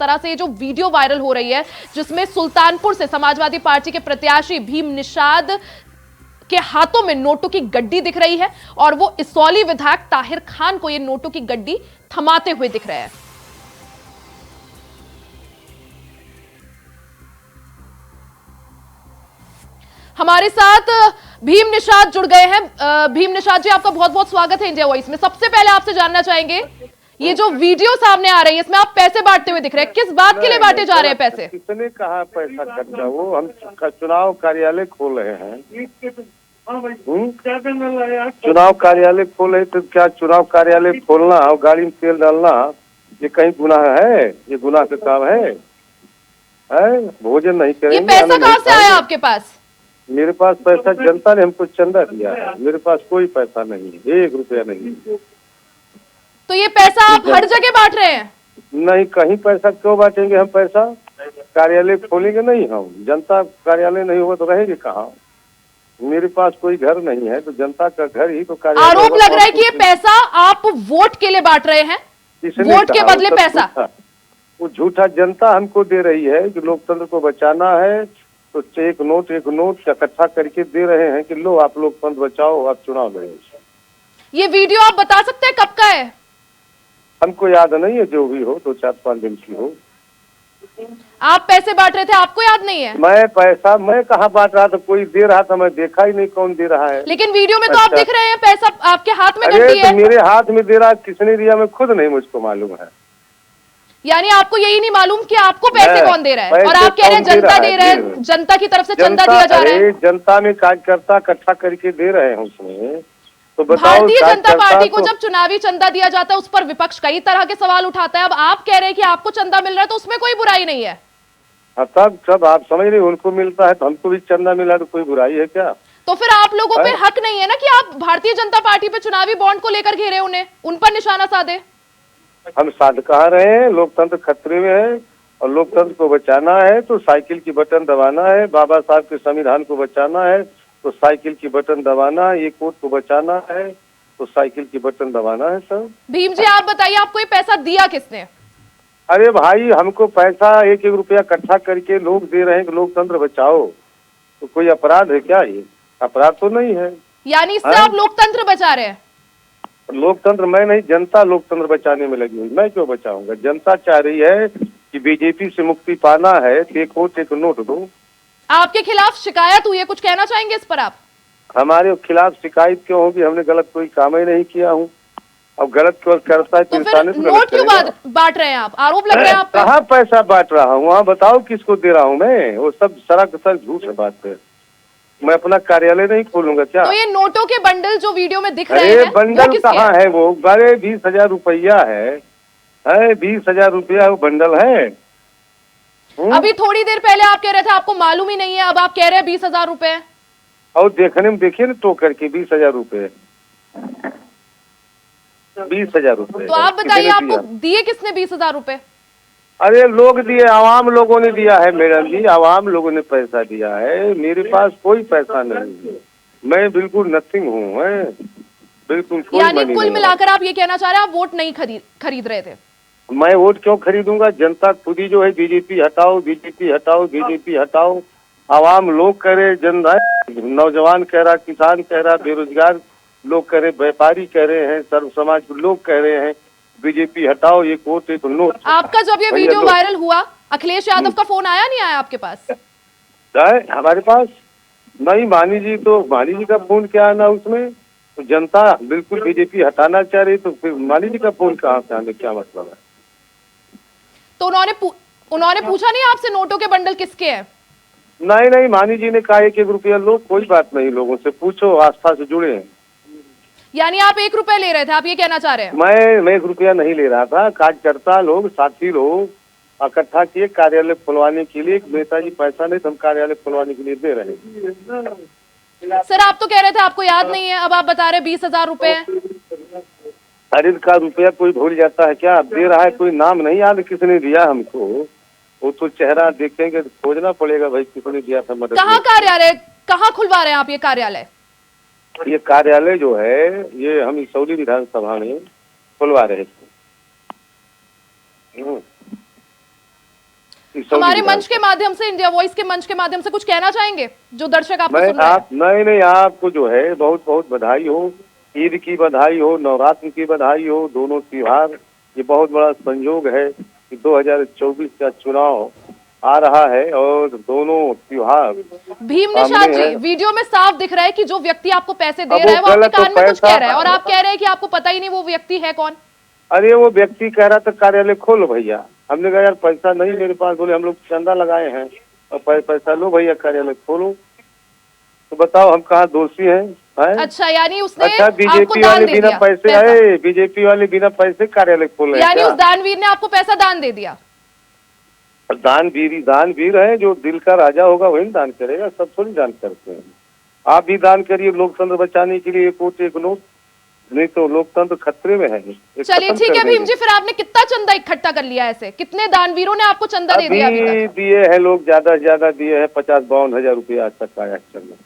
तरह से जो वीडियो वायरल हो रही है जिसमें सुल्तानपुर से समाजवादी पार्टी के प्रत्याशी भीम निषाद के हाथों में नोटों की गड्डी दिख रही है और वो इसौली विधायक ताहिर खान को ये नोटों की गड्डी थमाते हुए दिख रहे हैं। हमारे साथ भीम निषाद जुड़ गए हैं। भीम निषाद जी, आपका बहुत बहुत स्वागत है इंडिया वॉइस में। सबसे पहले आपसे जानना चाहेंगे, ये जो वीडियो सामने आ रही है इसमें आप पैसे बांटते हुए दिख रहे हैं, किस बात के लिए बांटे जा रहे हैं पैसे? किसने कहा पैसा खर्चा? वो हम चुनाव कार्यालय खोल रहे हैं। चुनाव कार्यालय खोले तो क्या चुनाव कार्यालय खोलना और गाड़ी में तेल डालना ये कहीं गुनाह है? ये गुनाह का काम है? भोजन नहीं करेंगे। ये पैसा कहाँ से आया आपके पास? मेरे पास पैसा जनता ने हमको चंदा दिया है। मेरे पास कोई पैसा नहीं है, 1 रुपया नहीं। तो ये पैसा आप हर जगह बांट रहे हैं? नहीं, कहीं पैसा क्यों बांटेंगे हम? पैसा कार्यालय खोलेंगे नहीं हम? जनता कार्यालय नहीं होगा तो रहेंगे कहाँ? मेरे पास कोई घर नहीं है तो जनता का घर ही तो कार्यालय। आरोप लग रहा है कि ये पैसा आप वोट के लिए बांट रहे हैं, वोट के बदले पैसा। वो झूठा जनता हमको दे रही है कि लोकतंत्र को बचाना है तो एक नोट इकट्ठा करके दे रहे हैं कि लो आप लोकतंत्र बचाओ, आप चुनाव लड़ो। ये वीडियो आप बता सकते हैं कब का है? हमको याद नहीं है, जो भी हो 2-4-5 दिन की हो। आप पैसे बांट रहे थे, आपको याद नहीं है? मैं कहाँ बांट रहा था? कोई दे रहा था, मैं देखा ही नहीं कौन दे रहा है। लेकिन वीडियो में तो आप दिख रहे हैं, पैसा आपके हाथ में अरे गड्डी है। तो मेरे हाथ में दे रहा, किसने दिया मैं खुद नहीं मुझको मालूम है। यानी आपको यही नहीं मालूम कि आपको पैसे कौन दे रहा है? और आप कह रहे हैं जनता दे रहे हैं, जनता की तरफ से चंदा दिया जा रहा है। जनता में कार्यकर्ता इकट्ठा करके दे रहे हैं उसमें। तो बताओ, भारतीय जनता पार्टी को जब चुनावी चंदा दिया जाता है उस पर विपक्ष कई तरह के सवाल उठाता है। अब आप कह रहे हैं कि आपको चंदा मिल रहा है तो उसमें कोई बुराई नहीं है। तब आप समझ रहे, उनको मिलता है तो हमको भी चंदा मिला तो कोई बुराई है क्या? तो फिर आप लोगों पे हक नहीं है ना कि आप भारतीय जनता पार्टी पे चुनावी बॉन्ड को लेकर घेरे उन्हें, उन पर निशाना साधे? हम साध कहा रहे हैं, लोकतंत्र खतरे में है और लोकतंत्र को बचाना है तो साइकिल की बटन दबाना है। बाबा साहब के संविधान को बचाना है तो साइकिल की बटन दबाना, ये कोर्ट को बचाना है तो साइकिल की बटन दबाना है। सर भीम जी, आप बताइए, आपको ये पैसा दिया किसने? अरे भाई, हमको पैसा 1-1 रुपया इकट्ठा करके लोग दे रहे हैं कि लोकतंत्र बचाओ। तो कोई अपराध है क्या? ये अपराध तो नहीं है। यानी इससे आप लोकतंत्र बचा रहे हैं? लोकतंत्र मैं नहीं, जनता लोकतंत्र बचाने में लगी हुई। मैं क्यों बचाऊंगा? जनता चाह रही है कि बीजेपी से मुक्ति पाना है, एक वोट एक नोट दो। आपके खिलाफ शिकायत हुई है, कुछ कहना चाहेंगे इस पर आप? हमारे खिलाफ शिकायत क्यों होगी? हमने गलत कोई काम ही नहीं किया हूँ। अब गलत क्यों करता है तो फिर नोट क्यों बांट रहे हैं आप? आरोप लग रहे हैं आप पे। कहाँ पैसा बांट रहा हूँ? वहाँ बताओ किसको दे रहा हूँ मैं? वो सब सरासर झूठ है बात पे। मैं अपना कार्यालय नहीं खोलूंगा क्या? तो ये नोटों के बंडल जो वीडियो में दिख रहे हैं, बंडल कहाँ है? वो बड़े 20,000 रुपया है 20,000 रुपया वो बंडल है। अभी थोड़ी देर पहले आप कह रहे थे आपको मालूम ही नहीं है, अब आप कह रहे हैं 20,000 रुपए। और देखने में देखिए ना तो करके 20,000 रुपए, 20,000 रुपए। तो आप बताइए, आपको दिए किसने 20,000 रुपए? अरे लोग दिए, आवाम लोगों ने दिया है मैडम जी, आवाम लोगों ने पैसा दिया है। मेरे पास कोई पैसा नहीं है, मैं बिल्कुल नथिंग हूँ, बिल्कुल कोई। यानी कुल मिलाकर आप ये कहना चाह रहे हैं आप वोट नहीं खरीद रहे थे? मैं वोट क्यों खरीदूंगा? जनता खुद ही जो है बीजेपी हटाओ, बीजेपी हटाओ, बीजेपी हटाओ। आवाम लोग करे, नौजवान कह रहा, किसान कह रहा, बेरोजगार लोग कह रहे, व्यापारी कह रहे हैं, सर्व समाज के लोग कह रहे हैं बीजेपी हटाओ, ये कोर्ट एक नोट। आपका जब ये वीडियो वायरल हुआ, अखिलेश यादव का फोन आया नहीं आया आपके पास? हमारे पास नहीं। मानी जी का फोन क्या आना उसमें? तो जनता बिल्कुल बीजेपी हटाना चाह रही तो फिर मानी जी का फोन कहाँ से आने? क्या मतलब है? तो उन्होंने पूछा नहीं आपसे नोटों के बंडल किसके हैं? नहीं, मानी जी ने कहा 1-1 रुपया लो, कोई बात नहीं, लोगों से पूछो, आस्था से जुड़े हैं। यानी आप 1 रुपया ले रहे थे, आप ये कहना चाह रहे हैं? मैं 1 रुपया नहीं ले रहा था। कार्यकर्ता लोग, साथी लोग इकट्ठा किए कार्यालय खुलवाने के लिए। नेताजी पैसा नहीं तो हम कार्यालय खुलवाने के लिए दे रहे हैं। सर, आप तो कह रहे थे आपको याद नहीं है, अब आप बता रहे 20,000 रुपए। खरीद का रुपया कोई भूल जाता है क्या? दे रहा है, कोई नाम नहीं याद किसने दिया हमको। वो तो चेहरा देखेंगे तो खोजना पड़ेगा भाई किसने दिया था मदद। कहाँ कार्यालय, कहाँ खुलवा रहे हैं आप ये कार्यालय? ये कार्यालय जो है ये हम इसौली विधानसभा में खुलवा रहे थे। इसौली हमारे विधान मंच के माध्यम से, इंडिया वॉइस के मंच के माध्यम से कुछ कहना चाहेंगे जो दर्शक आपको मैं सुन रहे हैं? आप नहीं, आपको जो है बहुत बहुत बधाई हो। ईद की बधाई हो, नवरात्र की बधाई हो, दोनों त्योहार। ये बहुत बड़ा संयोग है कि 2024 का चुनाव आ रहा है और दोनों त्योहार भीम निषाद सामने जी, है। वीडियो में साफ दिख रहा है कि जो व्यक्ति आपको पैसे दे अब रहा है वो आपके गलत तो कान में कुछ कह पैसा, रहा है और आप कह रहे हैं कि आपको पता ही नहीं वो व्यक्ति है कौन। अरे वो व्यक्ति कह रहा था कार्यालय खोलो भैया। हमने कहा यार पैसा नहीं मेरे पास। बोले हम लोग चंदा लगाए हैं और पैसा लो भैया, कार्यालय खोलो। तो बताओ हम कहाँ दोषी हैं? अच्छा, यानी उसने अच्छा, आपको बीजेपी दान वाले दे बिना दिया पैसे पैसा। आए, बीजेपी वाले बिना पैसे कार्यालय खोल रहे हैं यानी क्या? उस दानवीर ने आपको पैसा दान दे दिया। दानवीर है, जो दिल का राजा होगा वही दान करेगा, सब थोड़ी दान करते हैं। आप भी दान करिए लोकतंत्र बचाने के लिए, एक वोट एक नोट। नहीं तो लोकतंत्र खतरे में है। ये चलिए खत्म ठीक कर है भीम देंगे। जी, फिर आपने कितना चंदा इकट्ठा कर लिया? ऐसे कितने दानवीरों ने आपको चंदा दे दिया अभी अभी तक? दिए हैं लोग, ज्यादा से ज्यादा दिए हैं 50-52 हजार रुपया आज तक आया चंदा।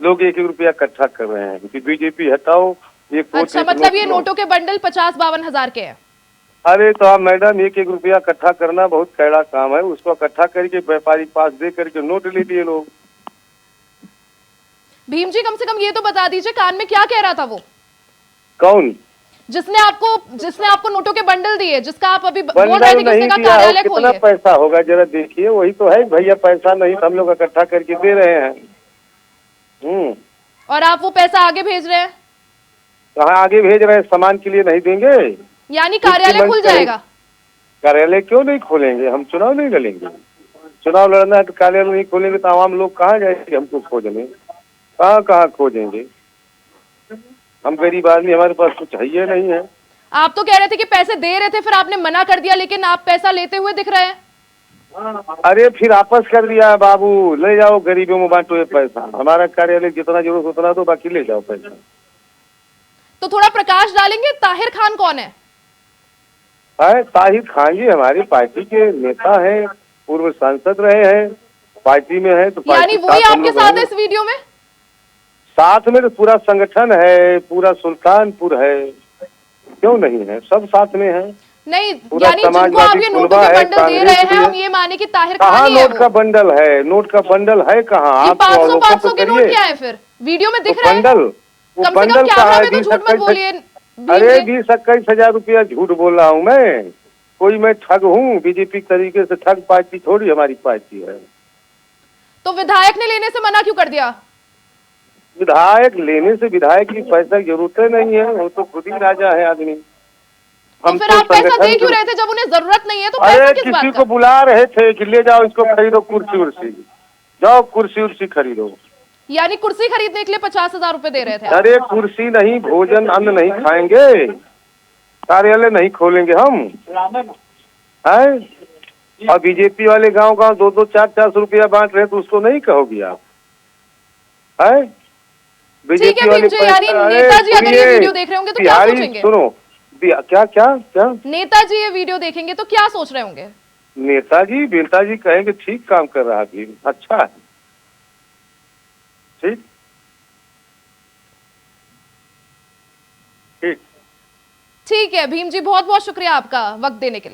लोग 1-1 रुपया इकट्ठा कर रहे हैं कि बीजेपी हटाओ, एक वोट अच्छा, एक मतलब नोट ये लो। नोटों के बंडल 50-52 हजार के हैं। अरे तो आप मैडम, 1-1 रुपया इकट्ठा करना बहुत कैड़ा काम है। उसको इकट्ठा करके व्यापारी पास दे करके नोट ले लिए लोग। भीम जी, कम से कम ये तो बता दीजिए कान में क्या कह रहा था वो, कौन? जिसने आपको नोटों के बंडल दिए, जिसका आप अभी बोल रहे बंडल थे कि नहीं उसने कहा दिया हो, कार्यालय कितना खोलिए। पैसा होगा जरा देखिए। वही तो है भैया, पैसा नहीं तो हम लोग इकट्ठा करके दे रहे हैं। और आप वो पैसा आगे भेज रहे हैं, कहाँ आगे भेज रहे हैं? सामान के लिए नहीं देंगे? यानी कार्यालय खुल जाएगा। कार्यालय क्यों नहीं खोलेंगे? हम चुनाव नहीं लड़ेंगे? चुनाव लड़ना है तो कार्यालय नहीं खोलेंगे तो आवाम लोग कहाँ जाएंगे हमको खोजने? कहाँ खोजेंगे? हम गरीब आदमी, हमारे पास कुछ है ही नहीं है। आप तो कह रहे थे कि पैसे दे रहे थे, फिर आपने मना कर दिया, लेकिन आप पैसा लेते हुए दिख रहे हैं। अरे फिर आपस कर दिया है बाबू। ले जाओ, गरीबों में बांटो ये पैसा। हमारा कार्यालय जितना जरूरत उतना दो, बाकी ले जाओ पैसा। तो थोड़ा प्रकाश डालेंगे, ताहिर खान कौन है? ताहिर खान जी हमारी पार्टी के नेता हैं, पूर्व सांसद रहे हैं, पार्टी में है। तो यानी वही आपके साथ है इस वीडियो में? साथ में तो पूरा संगठन है, पूरा सुल्तानपुर है, क्यों नहीं है? सब साथ में है। नहीं, पूरा यानी जिनको आप ये नोटों के बंडल दे रहे हैं, हम ये माने कि ताहिर खान कहाँ ही है नोट का वो। बंडल है? नोट का बंडल है कहाँ? ये आप 500 के नोट क्या है फिर? वीडियो में दिख रहा है। बंडल, वो कम से बंडल कम का कैमरा है। में तो झूठ मत बोलिए। अरे 20-21 हजार रुपया झूठ बोल रहा हूँ मैं? कोई मैं ठग हूँ? बीजेपी तरीके से ठग पार्टी थोड़ी हमारी पार्टी है। तो विधायक ने लेने से मना क्यों कर दिया? विधायक लेने से विधायक की पैसा की जरूरत नहीं है, वो तो खुद ही राजा है आदमी। तो फिर आप पैसा दे क्यों रहे थे जब उन्हें जरूरत नहीं है? तो पैसा अरे किस किसी बात को का? बुला रहे थे कि ले जाओ इसको, खरीदो कुर्सी उर्सी, जाओ कुर्सी उर्सी खरीदो। यानी कुर्सी खरीदने के लिए 50,000 रुपए दे रहे थे आप? अरे कुर्सी नहीं, भोजन अन्न नहीं खाएंगे, कार्यालय नहीं खोलेंगे हम हैं? और बीजेपी वाले गांव 2-2, 4-400 रुपया बांट रहे तो उसको नहीं कहोगी आप? है ठीक है भीम जी, यानी नेताजी अगर ये वीडियो देख रहे होंगे तो क्या सोचेंगे? सुनो, क्या क्या क्या नेताजी ये वीडियो देखेंगे तो क्या सोच रहे होंगे? नेताजी कहेंगे ठीक काम कर रहा भीम, अच्छा है। ठीक ठीक ठीक है भीम जी, बहुत बहुत शुक्रिया आपका वक्त देने के लिए।